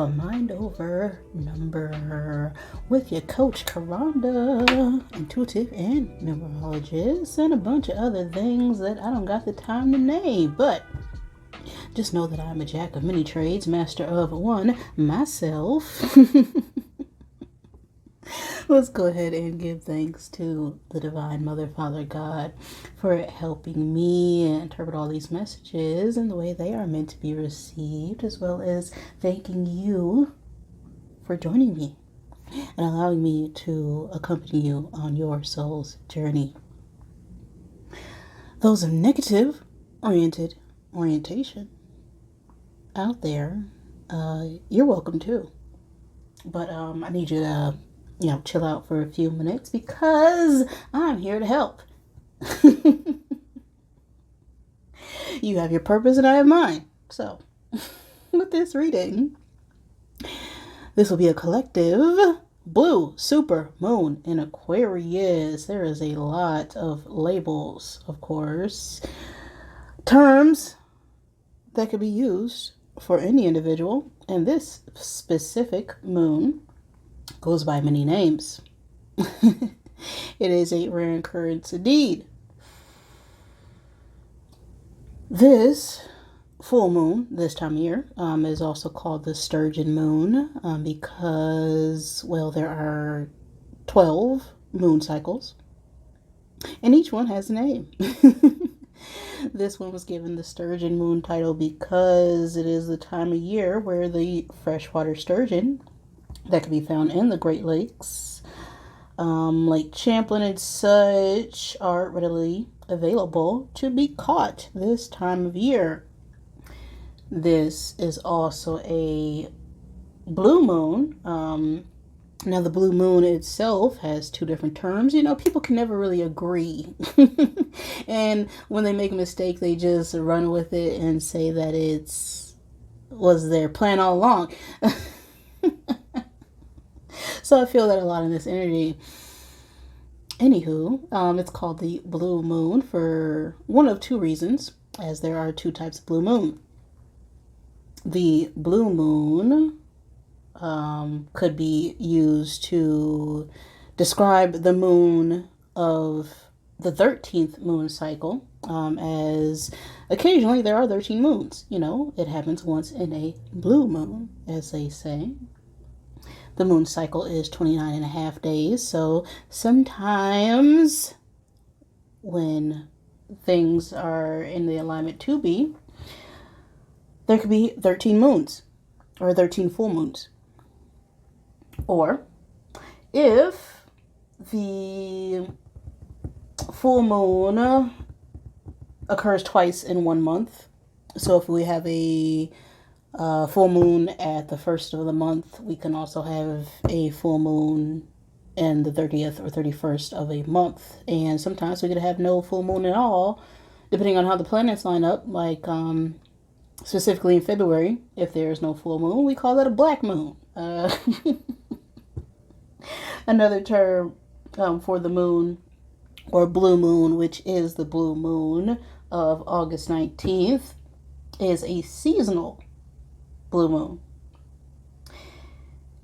Mind Over Number with your coach Karanda, intuitive and numerologist, and a bunch of other things that I don't got the time to name. But just know that I'm a jack of many trades, master of one myself. Let's go ahead and give thanks to the Divine Mother, Father, God for helping me interpret all these messages in the way they are meant to be received, as well as thanking you for joining me and allowing me to accompany you on your soul's journey. Those of negative orientation out there, you're welcome too. But I need you to chill out for a few minutes because I'm here to help. You have your purpose and I have mine. So, with this reading, this will be a collective blue super moon in Aquarius. There is a lot of labels, of course, terms that could be used for any individual, and this specific moon goes by many names. It is a rare occurrence indeed. This full moon this time of year is also called the sturgeon moon because, well, there are 12 moon cycles and each one has a name. This one was given the sturgeon moon title because it is the time of year where the freshwater sturgeon that can be found in the Great Lakes, Lake Champlain and such, are readily available to be caught this time of year. This is also a blue moon. Now, the blue moon itself has two different terms. People can never really agree. And when they make a mistake, they just run with it and say that was their plan all along. So I feel that a lot in this energy. Anywho, it's called the blue moon for one of two reasons, as there are two types of blue moon. The blue moon could be used to describe the moon of the 13th moon cycle, as occasionally there are 13 moons. It happens once in a blue moon, as they say. The moon cycle is 29 and a half days, so sometimes when things are in the alignment to be, there could be 13 moons or 13 full moons. Or if the full moon occurs twice in 1 month, so if we have a full moon at the first of the month, we can also have a full moon in the 30th or 31st of a month. And sometimes we could have no full moon at all, depending on how the planets line up. Like specifically in February, if there is no full moon, we call that a black moon. Another term for the moon, or blue moon, which is the blue moon of August 19th, is a seasonal blue moon.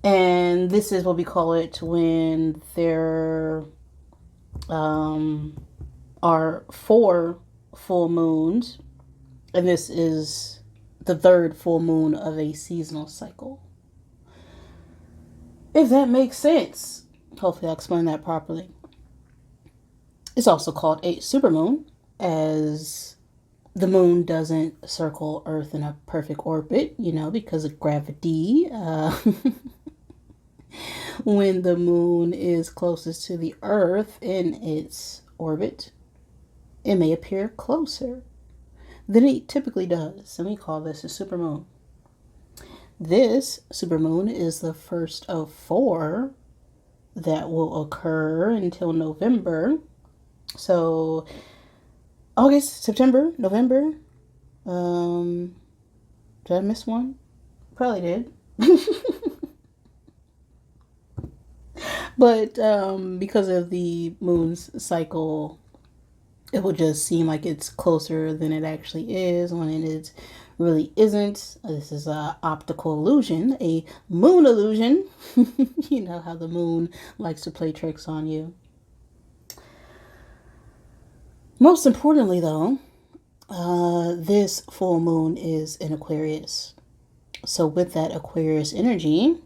And this is what we call it when there are 4 full moons, and this is the 3rd full moon of a seasonal cycle. If that makes sense. Hopefully I explained that properly. It's also called a supermoon, as the moon doesn't circle Earth in a perfect orbit, because of gravity. When the moon is closest to the Earth in its orbit, it may appear closer than it typically does, and we call this a supermoon. This supermoon is the first of 4 that will occur until November. So August, September, November. Did I miss one? Probably did. But because of the moon's cycle, it will just seem like it's closer than it actually is when it is really isn't. This is a optical illusion, a moon illusion. You know how the moon likes to play tricks on you. Most importantly, though, this full moon is in Aquarius. So with that Aquarius energy,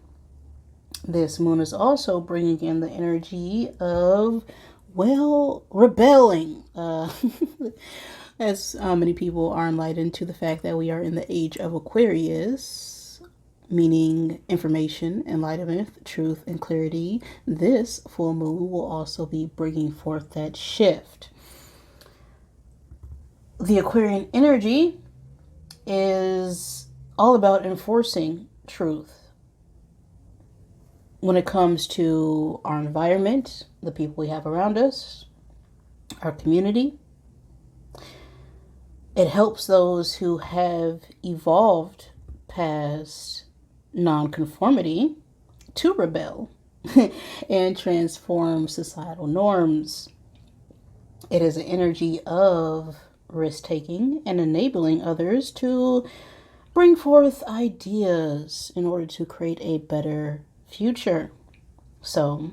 this moon is also bringing in the energy of, well, rebelling. As many people are enlightened to the fact that we are in the age of Aquarius, meaning information, enlightenment, truth, and clarity. This full moon will also be bringing forth that shift. The Aquarian energy is all about enforcing truth when it comes to our environment, the people we have around us, our community. It helps those who have evolved past nonconformity to rebel and transform societal norms. It is an energy of risk-taking and enabling others to bring forth ideas in order to create a better future. So,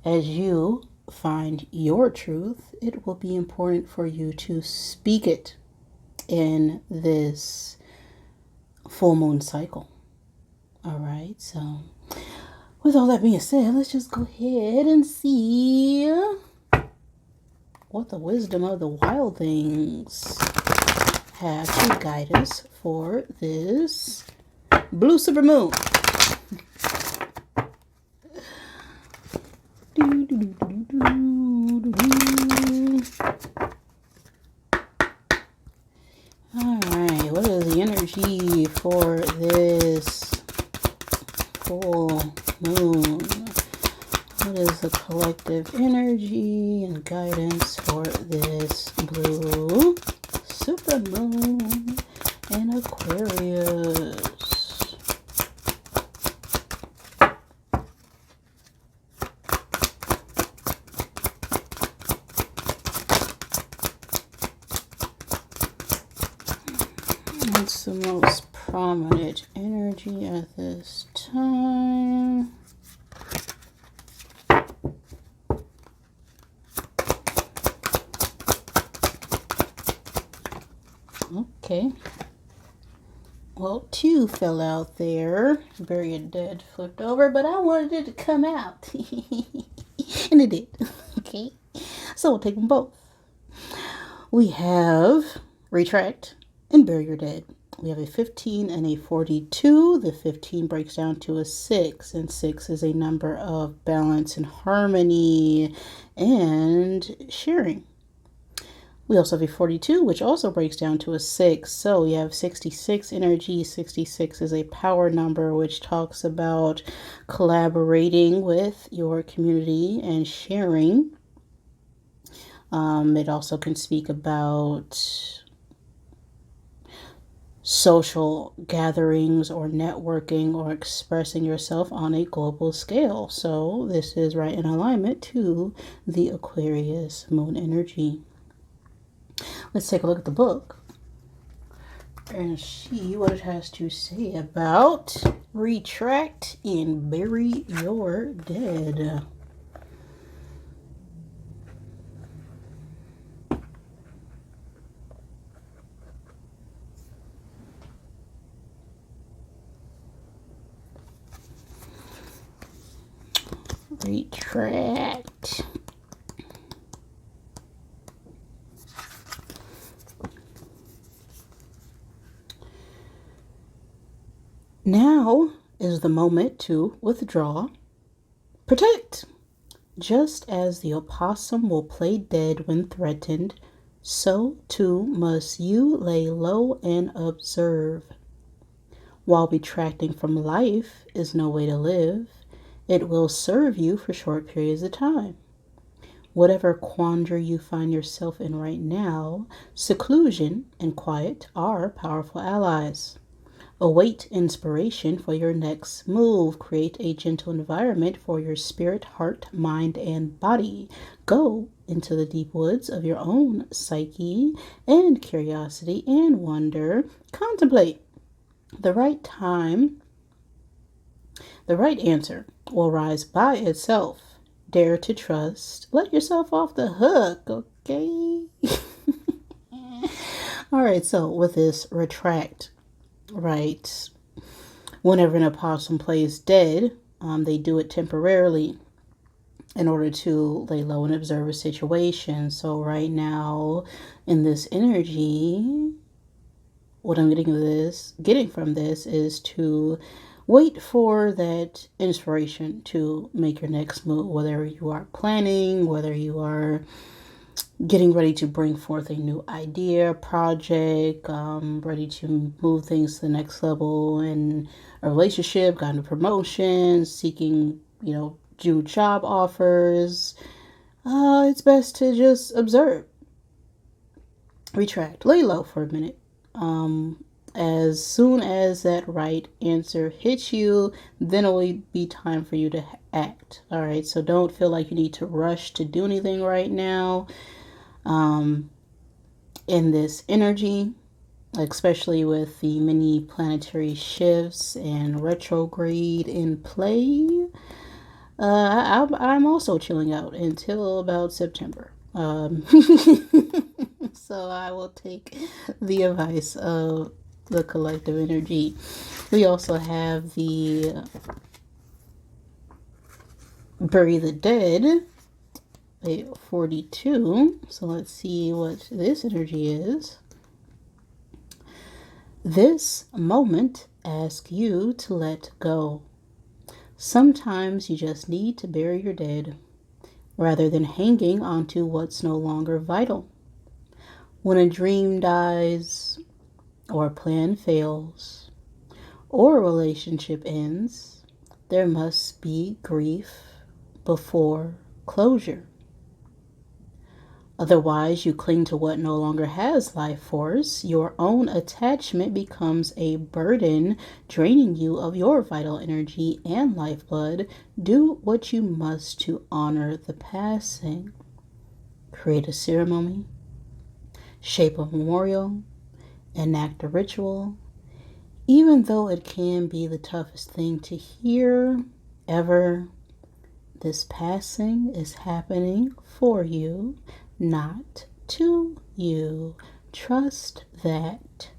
as you find your truth, it will be important for you to speak it in this full moon cycle. All right, so with all that being said, let's just go ahead and see what the wisdom of the wild things have to guide us for this blue supermoon. Alright, what is the energy for this full moon? What is the collective energy and guidance for this blue supermoon in Aquarius? What's the most prominent energy at this time? Okay. Well, 2 fell out there. Buried Dead flipped over, but I wanted it to come out. And it did. Okay. So we'll take them both. We have Retract and Bury Your Dead. We have a 15 and a 42. The 15 breaks down to a 6, and 6 is a number of balance and harmony and sharing. We also have a 42, which also breaks down to a 6. So we have 66 energy. 66 is a power number, which talks about collaborating with your community and sharing. It also can speak about social gatherings or networking or expressing yourself on a global scale. So this is right in alignment to the Aquarius moon energy. Let's take a look at the book and see what it has to say about Retract and Bury Your Dead. Retract. Now is the moment to withdraw. Protect. Just as the opossum will play dead when threatened, so too must you lay low and observe. While retracting from life is no way to live, it will serve you for short periods of time. Whatever quandary you find yourself in right now, seclusion and quiet are powerful allies. Await inspiration for your next move. Create a gentle environment for your spirit, heart, mind, and body. Go into the deep woods of your own psyche and curiosity and wonder. Contemplate the right time. The right answer will rise by itself. Dare to trust. Let yourself off the hook, okay? All right, so with this retract, right, whenever an opossum plays dead, they do it temporarily in order to lay low and observe a situation. So right now in this energy, what I'm getting from this is to wait for that inspiration to make your next move, whether you are planning, whether you are getting ready to bring forth a new idea, project, ready to move things to the next level in a relationship, gotten a promotion, seeking, new job offers. It's best to just observe, retract, lay low for a minute. As soon as that right answer hits you, then it will be time for you to act. All right, so don't feel like you need to rush to do anything right now. In this energy, especially with the many planetary shifts and retrograde in play, I'm also chilling out until about September. So I will take the advice of the collective energy. We also have the bury the dead, a 42. So let's see what this energy is. This moment asks you to let go. Sometimes you just need to bury your dead rather than hanging onto what's no longer vital. When a dream dies, or a plan fails, or a relationship ends, there must be grief before closure. Otherwise, you cling to what no longer has life force. Your own attachment becomes a burden, draining you of your vital energy and lifeblood. Do what you must to honor the passing. Create a ceremony, shape a memorial, enact a ritual. Even though it can be the toughest thing to hear ever, this passing is happening for you, not to you. Trust that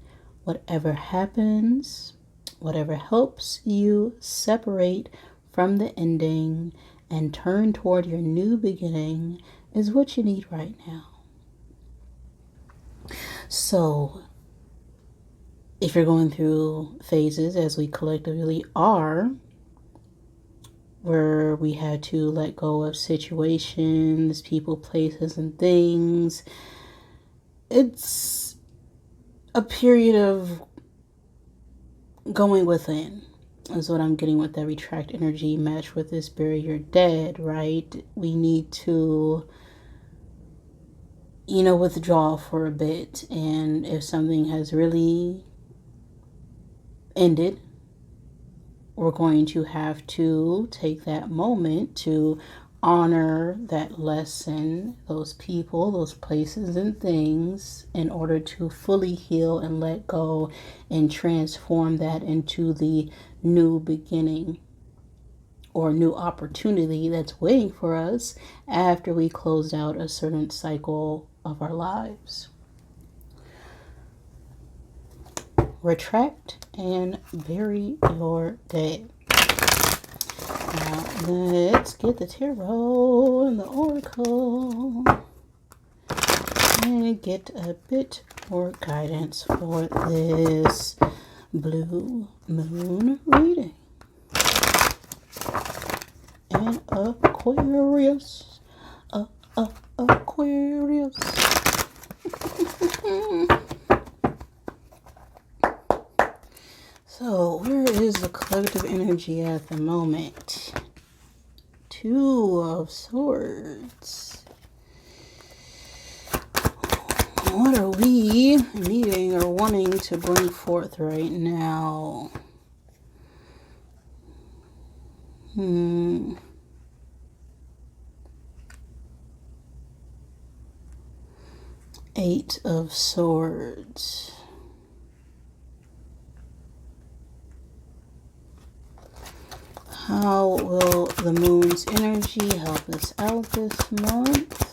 whatever happens, whatever helps you separate from the ending and turn toward your new beginning is what you need right now. So, if you're going through phases, as we collectively are, where we had to let go of situations, people, places, and things, it's a period of going within, is what I'm getting with that retract energy match with this bury your dead, right? We need to, withdraw for a bit. And if something has really ended, we're going to have to take that moment to honor that lesson, those people, those places and things, in order to fully heal and let go and transform that into the new beginning or new opportunity that's waiting for us after we closed out a certain cycle of our lives. Retract and bury your dead. Now let's get the tarot and the oracle and get a bit more guidance for this blue moon reading. And Aquarius, Aquarius. So, where is the collective energy at the moment? Two of Swords. What are we needing or wanting to bring forth right now? Eight of Swords. How will the moon's energy help us out this month?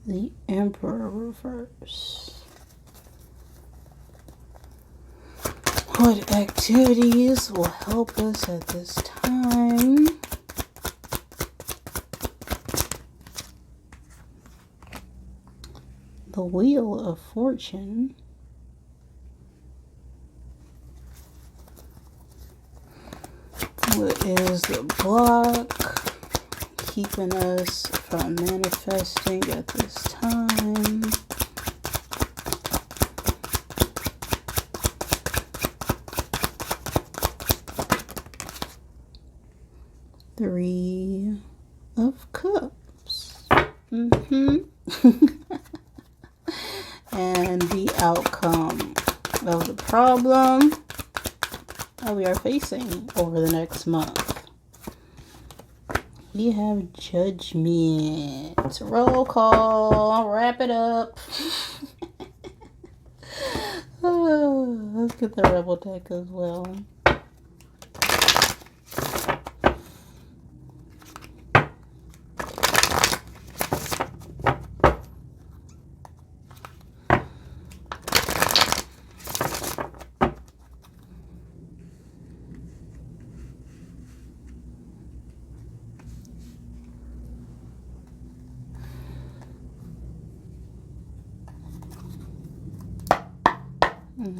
The Emperor reverse. What activities will help us at this time? The Wheel of Fortune. What is the block keeping us from manifesting at this time? Three of Cups. And the outcome of the problem that we are facing over the next month. We have Judgment. Roll call. Wrap it up. Let's get the Rebel deck as well.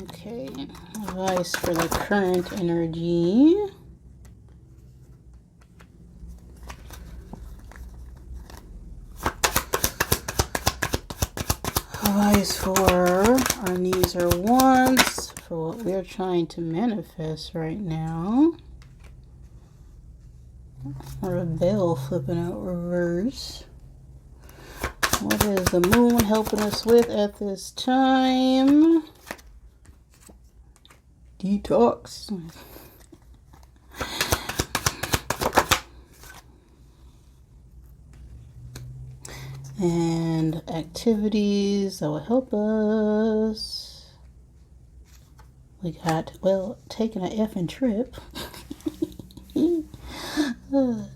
Okay, advice for the current energy. Advice for our needs or wants, for what we're trying to manifest right now. Rebel flipping out reverse. What is the moon helping us with at this time? Detox. And activities that will help us. We got, well, taking an effing trip.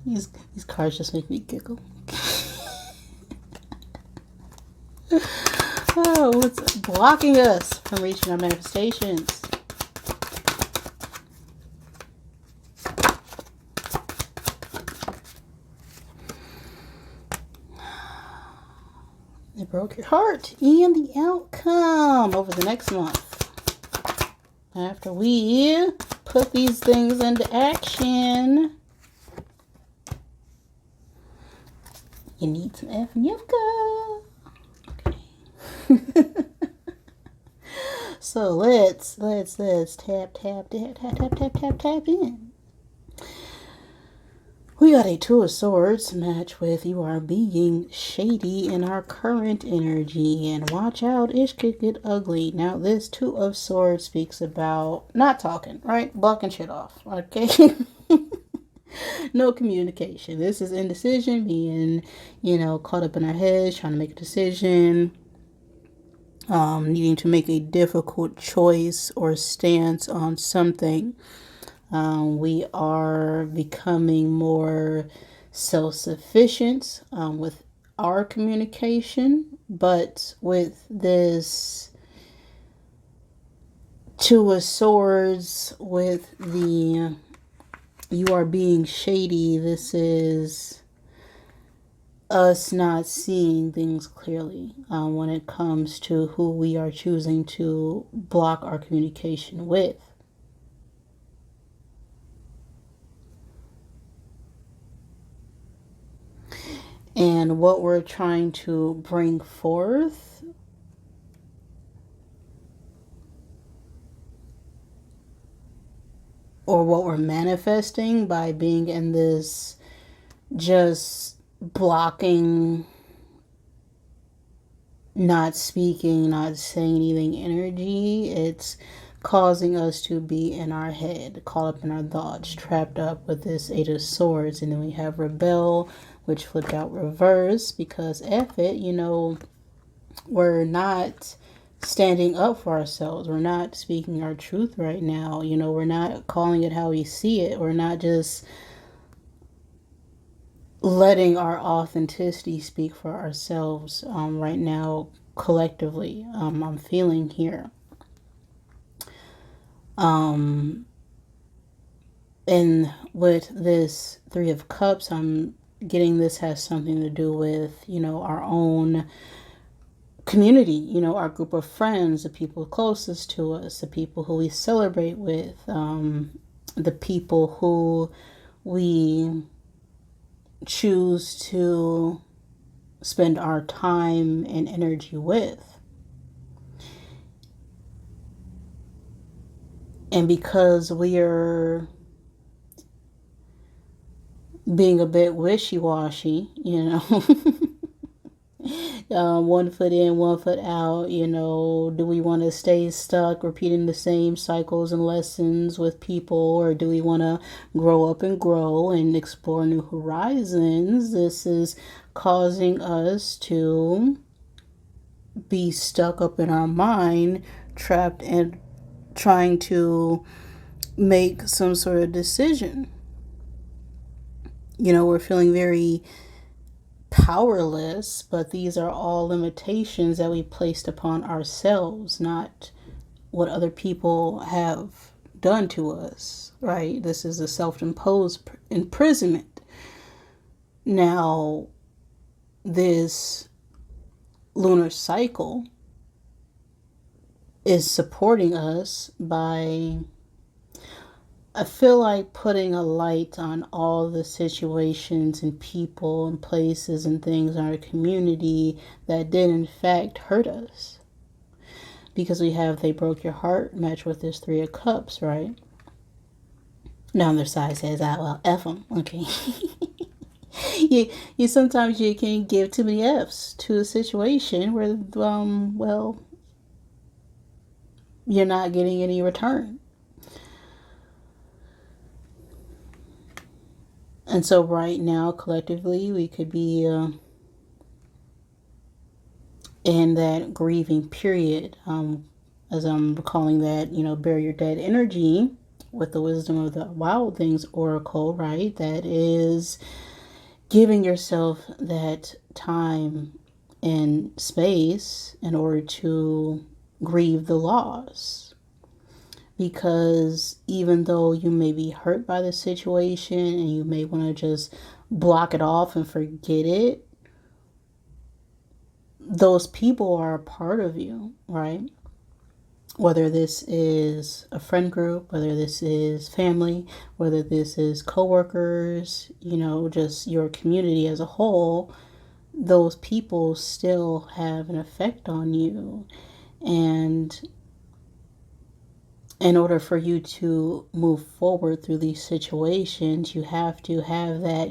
These cards just make me giggle. Oh, what's blocking us from reaching our manifestations? It broke your heart. And the outcome over the next month. After we put these things into action, you need some effing yucca. Okay. So let's tap in. We got a Two of Swords match with you are being shady in our current energy. And watch out, it could get ugly. Now, this Two of Swords speaks about not talking, right? Blocking shit off, okay? No communication. This is indecision, being, caught up in our heads, trying to make a decision. Needing to make a difficult choice or stance on something. We are becoming more self-sufficient with our communication, but with this Two of Swords, with the you are being shady, this is us not seeing things clearly when it comes to who we are choosing to block our communication with. And what we're trying to bring forth or what we're manifesting by being in this just blocking not speaking, not saying anything energy, it's causing us to be in our head, caught up in our thoughts, trapped up with this Eight of Swords. And then we have rebel, which flipped out reverse because F it, we're not standing up for ourselves. We're not speaking our truth right now. We're not calling it how we see it. We're not just letting our authenticity speak for ourselves right now collectively. I'm feeling here. And with this Three of Cups, I'm getting this has something to do with, our own community, our group of friends, the people closest to us, the people who we celebrate with, the people who we choose to spend our time and energy with. And because we are being a bit wishy-washy, one foot in, one foot out, do we want to stay stuck repeating the same cycles and lessons with people, or do we want to grow up and grow and explore new horizons? This is causing us to be stuck up in our mind, trapped and trying to make some sort of decision. We're feeling very powerless, but these are all limitations that we placed upon ourselves, not what other people have done to us, right? This is a self-imposed imprisonment. Now, this lunar cycle is supporting us by, I feel like, putting a light on all the situations and people and places and things in our community that did in fact hurt us. Because we have they broke your heart matched with this Three of Cups, right? Now on their side says, well, F them. Okay. you sometimes you can give too many F's to a situation where, well, you're not getting any return. And so right now, collectively, we could be in that grieving period, as I'm calling that, bury your dead energy with the wisdom of the Wild Things Oracle, right? That is giving yourself that time and space in order to grieve the loss. Because even though you may be hurt by the situation and you may want to just block it off and forget it, those people are a part of you, right? Whether this is a friend group, whether this is family, whether this is coworkers, just your community as a whole, those people still have an effect on you. And in order for you to move forward through these situations, you have to have that,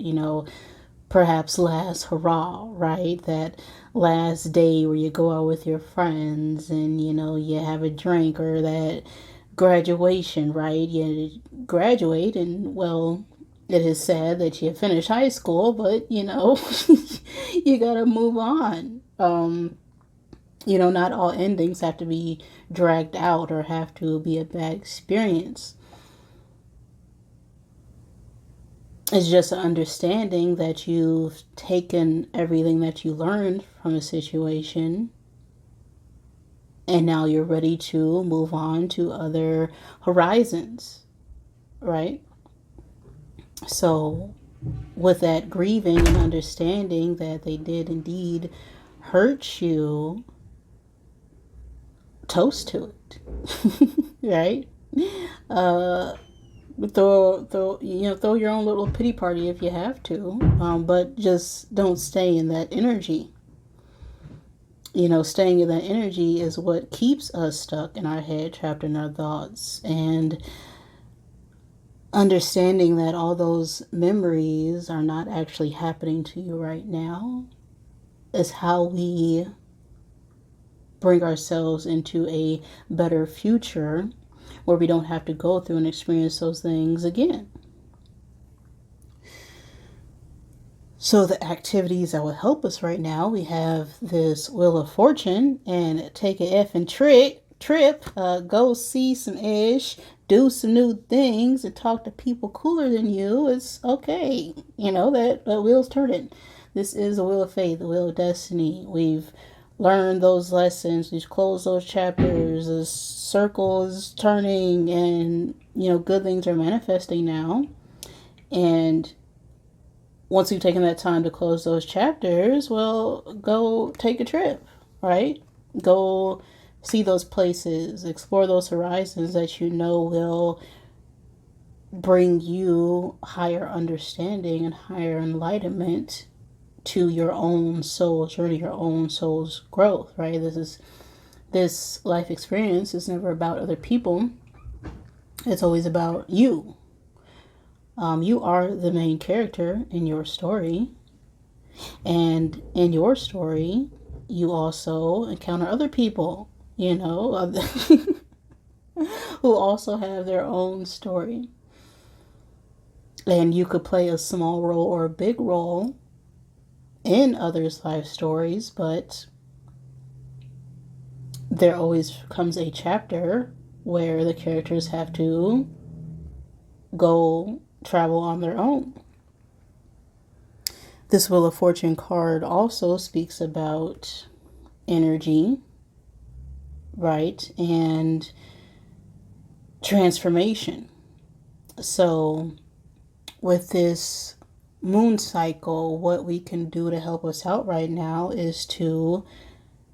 perhaps last hurrah, right? That last day where you go out with your friends and, you have a drink, or that graduation, right? You graduate and, well, it is sad that you finish high school, but, you gotta move on. Not all endings have to be dragged out or have to be a bad experience. It's just an understanding that you've taken everything that you learned from a situation and now you're ready to move on to other horizons, right? So with that grieving and understanding that they did indeed hurt you, toast to it, right? Throw your own little pity party if you have to, but just don't stay in that energy. Staying in that energy is what keeps us stuck in our head, trapped in our thoughts, and understanding that all those memories are not actually happening to you right now is how we bring ourselves into a better future where we don't have to go through and experience those things again. So the activities that will help us right now, we have this Wheel of Fortune, and take a effing trip, go see some ish, do some new things, and talk to people cooler than you. It's okay. You know, that wheel's turning. This is a wheel of fate, the wheel of destiny. We've learned those lessons. We've closed those chapters. The circle is turning, and, you know, good things are manifesting now. And once you've taken that time to close those chapters, well, go take a trip, right? Go see those places, explore those horizons that you know will bring you higher understanding and higher enlightenment to your own soul journey, your own soul's growth, right? This life experience is never about other people. It's always about you. You are the main character in your story. And in your story, you also encounter other people, you know, who also have their own story. And you could play a small role or a big role in others' life stories, but there always comes a chapter where the characters have to go travel on their own. This Wheel of Fortune card also speaks about energy, right? And transformation. So with this moon cycle, what we can do to help us out right now is to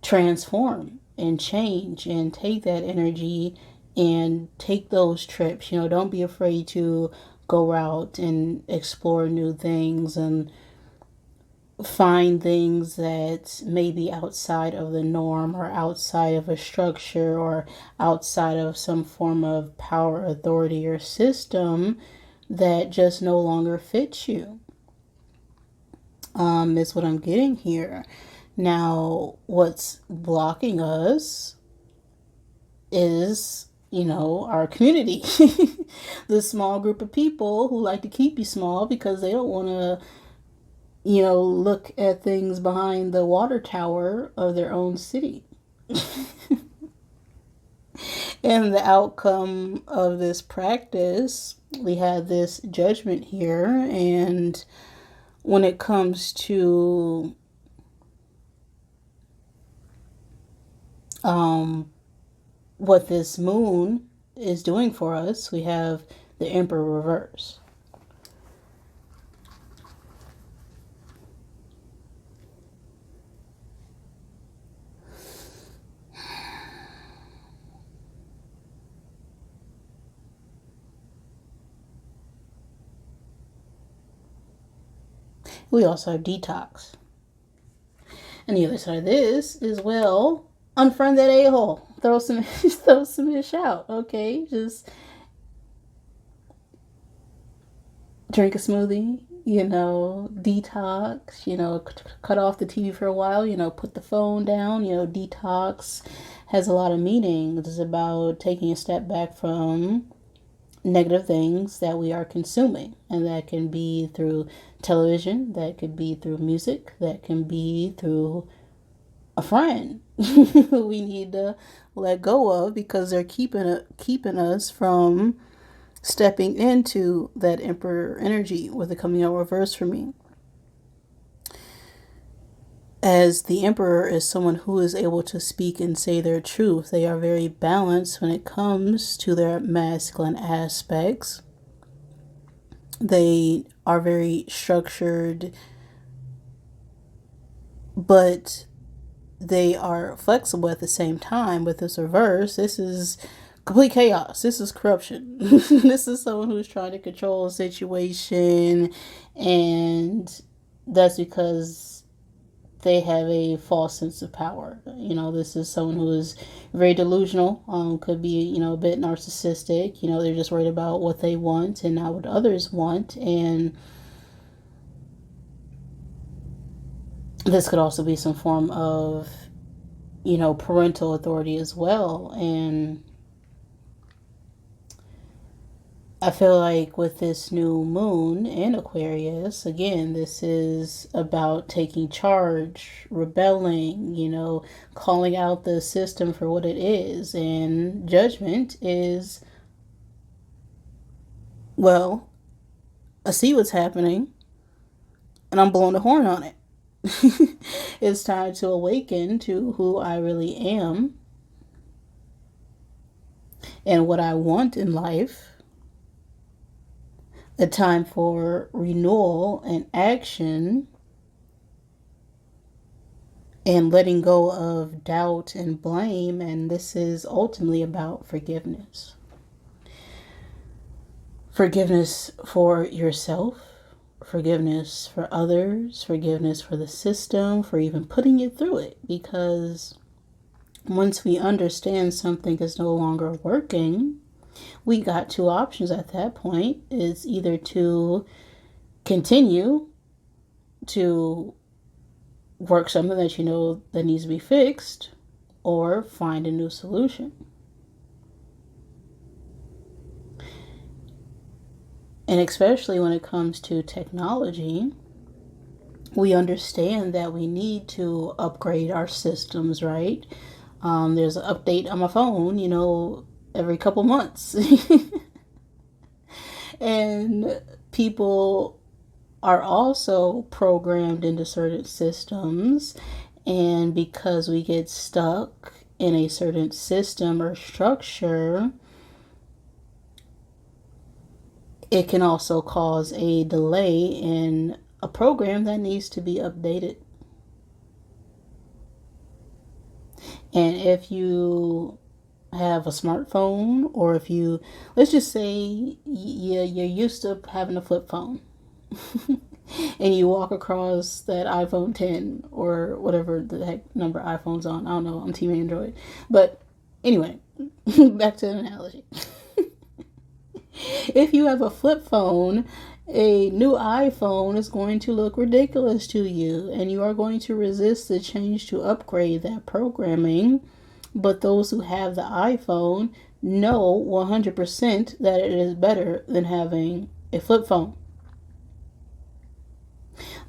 transform and change and take that energy and take those trips. You know, don't be afraid to go out and explore new things and find things that may be outside of the norm or outside of a structure or outside of some form of power, authority, or system that just no longer fits you. Is what I'm getting here. Now, what's blocking us is, you know, our community. The small group of people who like to keep you small because they don't want to, you know, look at things behind the water tower of their own city. And the outcome of this practice, we had this judgment here, and when it comes to what this moon is doing for us, we have the Emperor reverse. We also have detox. And the other side of this is, well, unfriend that a-hole. Throw some ish out, okay? Just drink a smoothie, you know, detox, you know, cut off the TV for a while, you know, put the phone down, you know, detox has a lot of meaning. It's about taking a step back from negative things that we are consuming, and that can be through television, that could be through music, that can be through a friend who we need to let go of because they're keeping us from stepping into that Emperor energy with it coming out reverse for me. As the Emperor is someone who is able to speak and say their truth. They are very balanced when it comes to their masculine aspects. They are very structured, but they are flexible at the same time. With this reverse, this is complete chaos. This is corruption. This is someone who's trying to control a situation, and that's because they have a false sense of power. You know, this is someone who is very delusional, could be, you know, a bit narcissistic. You know, they're just worried about what they want and not what others want. And this could also be some form of parental authority as well. And I feel like with this new moon in Aquarius, again, this is about taking charge, rebelling, calling out the system for what it is. And judgment is, well, I see what's happening and I'm blowing the horn on it. It's time to awaken to who I really am and what I want in life. A time for renewal and action and letting go of doubt and blame. And this is ultimately about forgiveness. Forgiveness for yourself, forgiveness for others, forgiveness for the system, for even putting you through it. Because once we understand something is no longer working, we got two options at that point. Is either to continue to work something that that needs to be fixed, or find a new solution. And especially when it comes to technology, we understand that we need to upgrade our systems, right? There's an update on my phone, every couple months. And people are also programmed into certain systems. And because we get stuck in a certain system or structure, it can also cause a delay in a program that needs to be updated. And if you have a smartphone, or if you, let's just say you're used to having a flip phone and you walk across that iPhone 10 or whatever the heck number iPhone's on. I don't know, I'm Team Android. But anyway, back to the analogy. If you have a flip phone, a new iPhone is going to look ridiculous to you, and you are going to resist the change to upgrade that programming. But those who have the iPhone know 100% that it is better than having a flip phone.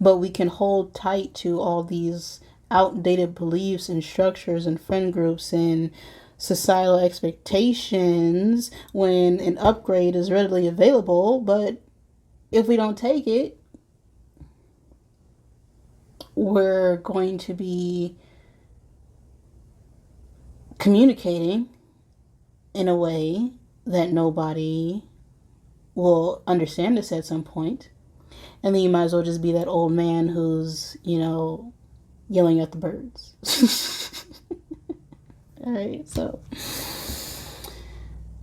But we can hold tight to all these outdated beliefs and structures and friend groups and societal expectations when an upgrade is readily available. But if we don't take it, we're going to be communicating in a way that nobody will understand us at some point. And then you might as well just be that old man who's, yelling at the birds. All right, so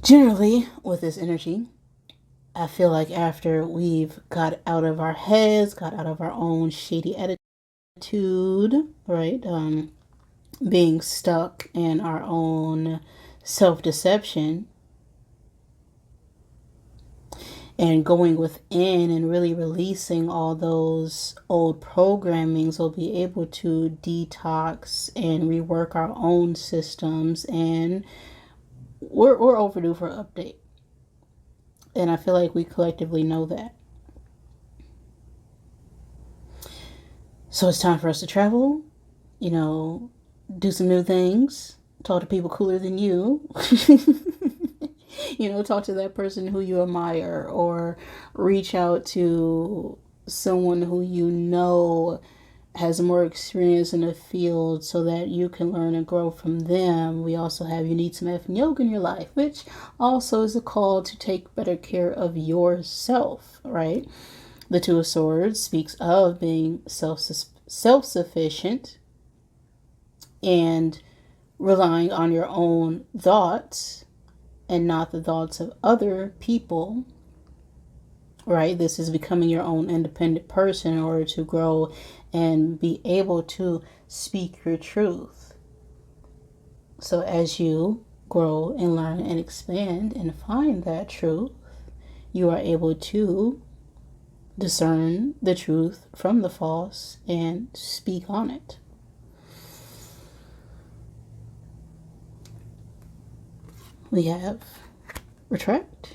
generally with this energy, I feel like after we've got out of our heads, got out of our own shady attitude, right? Being stuck in our own self-deception, and going within and really releasing all those old programmings, we'll be able to detox and rework our own systems. And we're overdue for an update. And I feel like we collectively know that. So it's time for us to travel, do some new things, talk to people cooler than you. Talk to that person who you admire, or reach out to someone who has more experience in the field so that you can learn and grow from them. We also have you need some effing yoga in your life, which also is a call to take better care of yourself, right? The Two of Swords speaks of being self-sufficient and relying on your own thoughts and not the thoughts of other people, right? This is becoming your own independent person in order to grow and be able to speak your truth. So as you grow and learn and expand and find that truth, you are able to discern the truth from the false and speak on it. We have Retract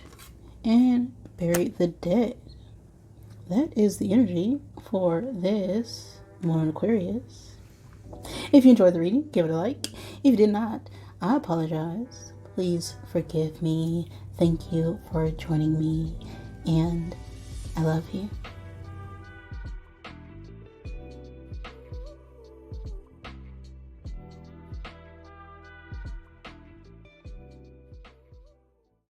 and Bury the Dead. That is the energy for this Moon in Aquarius. If you enjoyed the reading, give it a like. If you did not, I apologize. Please forgive me. Thank you for joining me, and I love you.